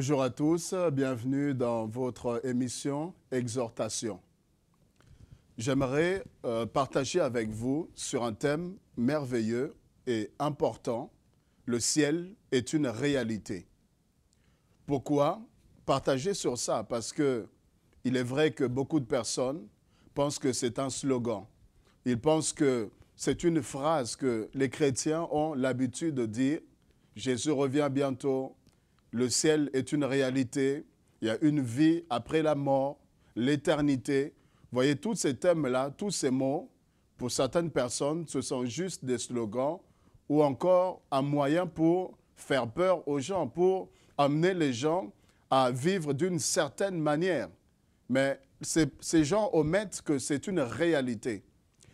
Bonjour à tous, bienvenue dans votre émission Exhortation. J'aimerais partager avec vous sur un thème merveilleux et important. Le ciel est une réalité. Pourquoi partager sur ça? Parce que il est vrai que beaucoup de personnes pensent que c'est un slogan. Ils pensent que c'est une phrase que les chrétiens ont l'habitude de dire. Jésus revient bientôt. Le ciel est une réalité, il y a une vie après la mort, l'éternité. Vous voyez, tous ces thèmes-là, tous ces mots, pour certaines personnes, ce sont juste des slogans ou encore un moyen pour faire peur aux gens, pour amener les gens à vivre d'une certaine manière. Mais ces gens omettent que c'est une réalité.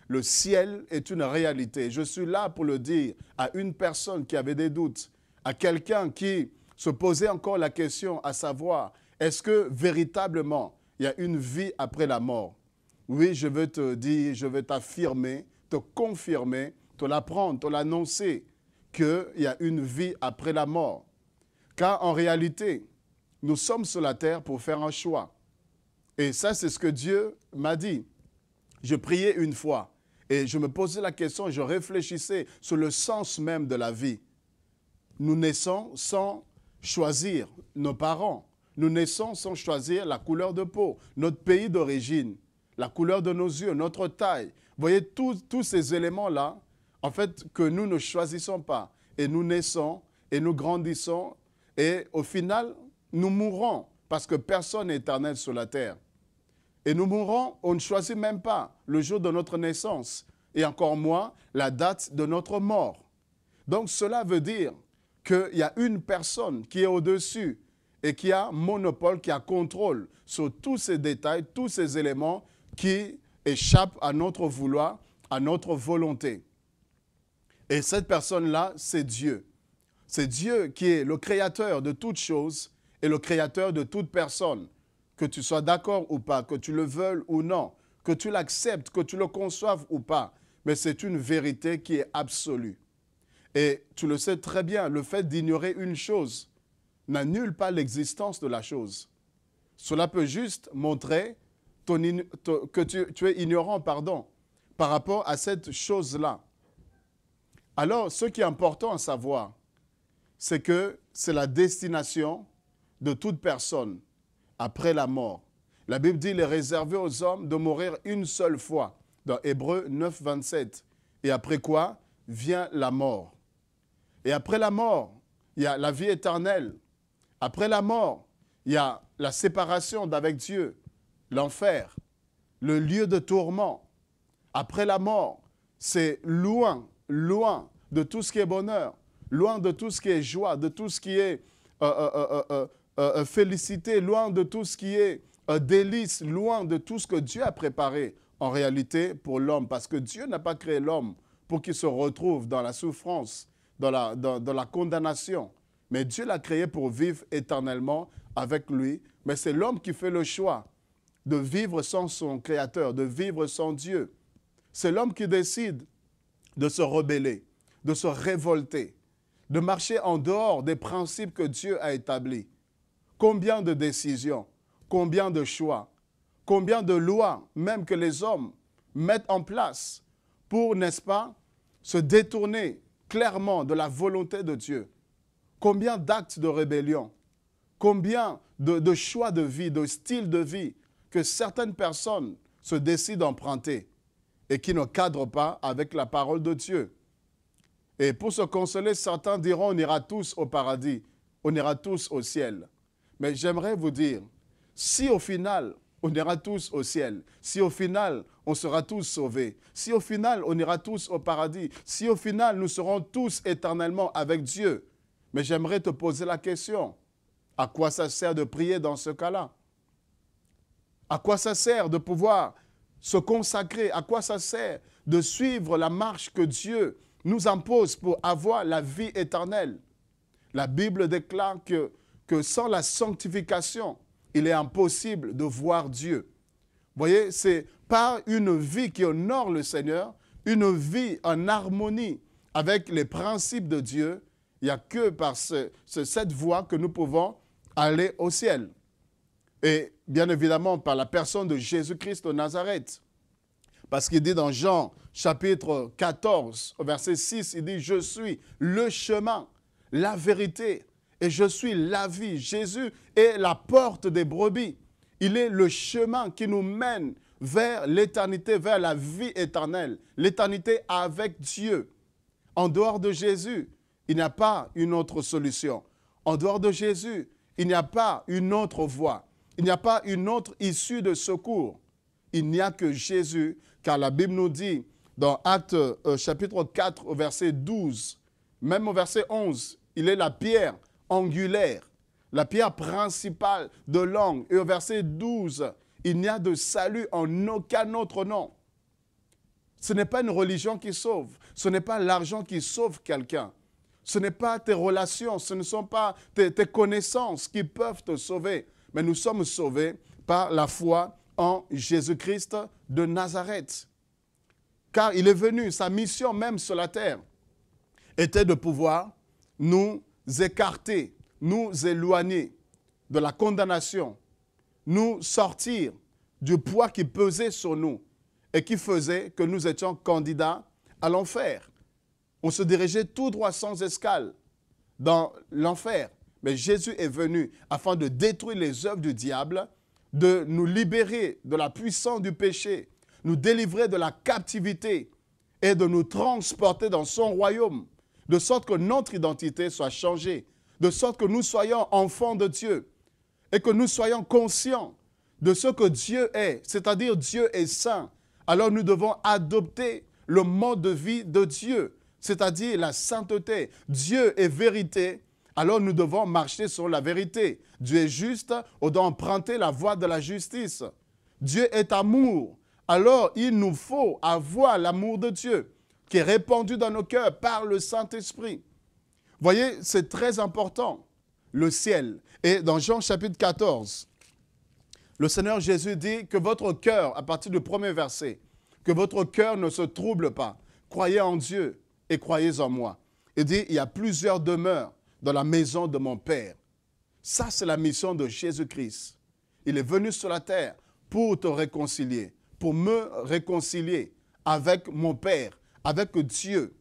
Le ciel est une réalité. Je suis là pour le dire à une personne qui avait des doutes, à quelqu'un qui se poser encore la question à savoir, est-ce que véritablement il y a une vie après la mort? Oui, je veux te dire, je veux t'affirmer, te confirmer, te l'apprendre, te l'annoncer qu'il y a une vie après la mort. Car en réalité, nous sommes sur la terre pour faire un choix. Et ça, c'est ce que Dieu m'a dit. Je priais une fois et je me posais la question, je réfléchissais sur le sens même de la vie. Nous naissons sans choisir nos parents. Nous naissons sans choisir la couleur de peau, notre pays d'origine, la couleur de nos yeux, notre taille. Vous voyez, tous ces éléments-là, en fait, que nous ne choisissons pas. Et nous naissons et nous grandissons et au final, nous mourrons parce que personne n'est éternel sur la terre. Et nous mourrons, on ne choisit même pas le jour de notre naissance et encore moins la date de notre mort. Donc cela veut dire qu'il y a une personne qui est au-dessus et qui a monopole, qui a contrôle sur tous ces détails, tous ces éléments qui échappent à notre vouloir, à notre volonté. Et cette personne-là, c'est Dieu. C'est Dieu qui est le créateur de toutes choses et le créateur de toute personne. Que tu sois d'accord ou pas, que tu le veuilles ou non, que tu l'acceptes, que tu le conçoives ou pas. Mais c'est une vérité qui est absolue. Et tu le sais très bien, le fait d'ignorer une chose n'annule pas l'existence de la chose. Cela peut juste montrer que tu es ignorant, par rapport à cette chose-là. Alors, ce qui est important à savoir, c'est que c'est la destination de toute personne après la mort. La Bible dit qu'il est réservé aux hommes de mourir une seule fois, dans Hébreux 9, 27. Et après quoi vient la mort. Et après la mort, il y a la vie éternelle. Après la mort, il y a la séparation d'avec Dieu, l'enfer, le lieu de tourment. Après la mort, c'est loin, loin de tout ce qui est bonheur, loin de tout ce qui est joie, de tout ce qui est félicité, loin de tout ce qui est délice, loin de tout ce que Dieu a préparé en réalité pour l'homme. Parce que Dieu n'a pas créé l'homme pour qu'il se retrouve dans la souffrance, dans la condamnation. Mais Dieu l'a créé pour vivre éternellement avec lui. Mais c'est l'homme qui fait le choix de vivre sans son Créateur, de vivre sans Dieu. C'est l'homme qui décide de se rebeller, de se révolter, de marcher en dehors des principes que Dieu a établis. Combien de décisions, combien de choix, combien de lois, même que les hommes mettent en place pour, n'est-ce pas, se détourner clairement de la volonté de Dieu. Combien d'actes de rébellion, combien de choix de vie, de style de vie que certaines personnes se décident d'emprunter et qui ne cadrent pas avec la parole de Dieu. Et pour se consoler, certains diront on ira tous au paradis, on ira tous au ciel. Mais j'aimerais vous dire, si au final on ira tous au ciel, si au final on sera tous sauvés, si au final on ira tous au paradis, si au final nous serons tous éternellement avec Dieu, mais j'aimerais te poser la question, à quoi ça sert de prier dans ce cas-là? À quoi ça sert de pouvoir se consacrer? À quoi ça sert de suivre la marche que Dieu nous impose pour avoir la vie éternelle? La Bible déclare que sans la sanctification, il est impossible de voir Dieu. Vous voyez, c'est par une vie qui honore le Seigneur, une vie en harmonie avec les principes de Dieu, il n'y a que par cette voie que nous pouvons aller au ciel. Et bien évidemment, par la personne de Jésus-Christ de Nazareth. Parce qu'il dit dans Jean chapitre 14, au verset 6, il dit « Je suis le chemin, la vérité et je suis la vie. » Jésus est la porte des brebis. Il est le chemin qui nous mène vers l'éternité, vers la vie éternelle, l'éternité avec Dieu. En dehors de Jésus, il n'y a pas une autre solution. En dehors de Jésus, il n'y a pas une autre voie. Il n'y a pas une autre issue de secours. Il n'y a que Jésus, car la Bible nous dit dans Actes chapitre 4 au verset 12, même au verset 11, il est la pierre angulaire, la pierre principale de l'angle. Et au verset 12, il n'y a de salut en aucun autre nom. Ce n'est pas une religion qui sauve, ce n'est pas l'argent qui sauve quelqu'un. Ce n'est pas tes relations, ce ne sont pas tes connaissances qui peuvent te sauver. Mais nous sommes sauvés par la foi en Jésus-Christ de Nazareth. Car il est venu, sa mission même sur la terre était de pouvoir nous écarter, nous éloigner de la condamnation, nous sortir du poids qui pesait sur nous et qui faisait que nous étions candidats à l'enfer. On se dirigeait tout droit sans escale dans l'enfer. Mais Jésus est venu afin de détruire les œuvres du diable, de nous libérer de la puissance du péché, nous délivrer de la captivité et de nous transporter dans son royaume, de sorte que notre identité soit changée, de sorte que nous soyons enfants de Dieu et que nous soyons conscients de ce que Dieu est, c'est-à-dire Dieu est saint. Alors nous devons adopter le mode de vie de Dieu, c'est-à-dire la sainteté. Dieu est vérité. Alors nous devons marcher sur la vérité. Dieu est juste, on doit emprunter la voie de la justice. Dieu est amour. Alors il nous faut avoir l'amour de Dieu qui est répandu dans nos cœurs par le Saint-Esprit. Voyez, c'est très important, le ciel. Et dans Jean chapitre 14, le Seigneur Jésus dit que votre cœur, à partir du premier verset, que votre cœur ne se trouble pas. Croyez en Dieu et croyez en moi. Il dit, il y a plusieurs demeures dans la maison de mon Père. Ça, c'est la mission de Jésus-Christ. Il est venu sur la terre pour te réconcilier, pour me réconcilier avec mon Père, avec Dieu.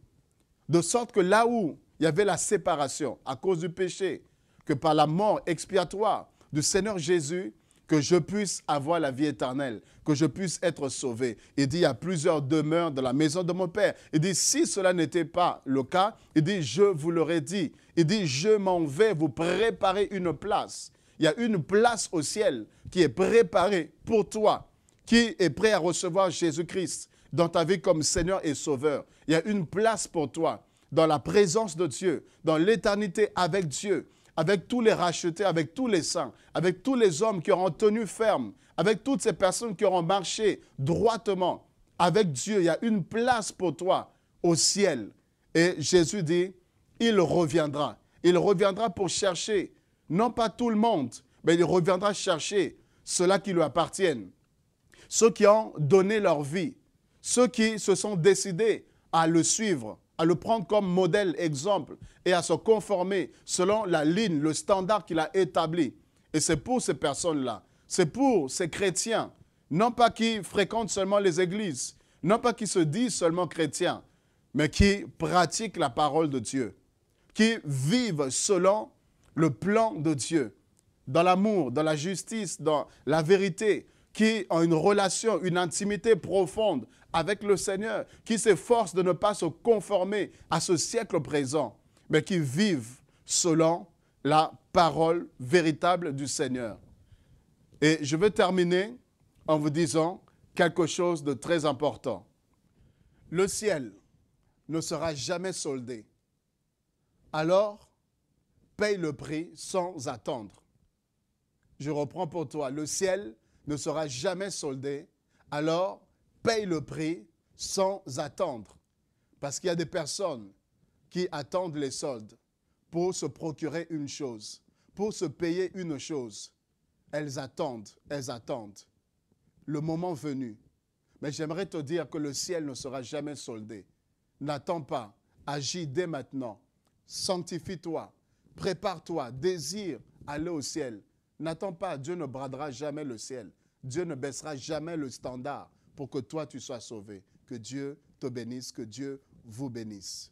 De sorte que là où il y avait la séparation à cause du péché, que par la mort expiatoire du Seigneur Jésus, que je puisse avoir la vie éternelle, que je puisse être sauvé. Il dit, il y a plusieurs demeures dans la maison de mon Père. Il dit, si cela n'était pas le cas, il dit, je vous l'aurais dit. Il dit, je m'en vais vous préparer une place. Il y a une place au ciel qui est préparée pour toi, qui est prêt à recevoir Jésus-Christ dans ta vie comme Seigneur et Sauveur. Il y a une place pour toi dans la présence de Dieu, dans l'éternité avec Dieu, avec tous les rachetés, avec tous les saints, avec tous les hommes qui auront tenu ferme, avec toutes ces personnes qui auront marché droitement avec Dieu. Il y a une place pour toi au ciel. Et Jésus dit, il reviendra. Il reviendra pour chercher, non pas tout le monde, mais il reviendra chercher ceux-là qui lui appartiennent. Ceux qui ont donné leur vie, ceux qui se sont décidés à le suivre, à le prendre comme modèle, exemple, et à se conformer selon la ligne, le standard qu'il a établi. Et c'est pour ces personnes-là, c'est pour ces chrétiens, non pas qui fréquentent seulement les églises, non pas qui se disent seulement chrétiens, mais qui pratiquent la parole de Dieu, qui vivent selon le plan de Dieu, dans l'amour, dans la justice, dans la vérité, qui ont une relation, une intimité profonde avec le Seigneur, qui s'efforcent de ne pas se conformer à ce siècle présent, mais qui vivent selon la parole véritable du Seigneur. Et je vais terminer en vous disant quelque chose de très important. Le ciel ne sera jamais soldé. Alors, paye le prix sans attendre. Je reprends pour toi. Le ciel ne sera jamais soldé. Alors, paye le prix sans attendre. Parce qu'il y a des personnes qui attendent les soldes pour se procurer une chose, pour se payer une chose. Elles attendent. Le moment venu. Mais j'aimerais te dire que le ciel ne sera jamais soldé. N'attends pas. Agis dès maintenant. Sanctifie-toi. Prépare-toi. Désire aller au ciel. N'attends pas, Dieu ne bradera jamais le ciel. Dieu ne baissera jamais le standard pour que toi tu sois sauvé. Que Dieu te bénisse, que Dieu vous bénisse.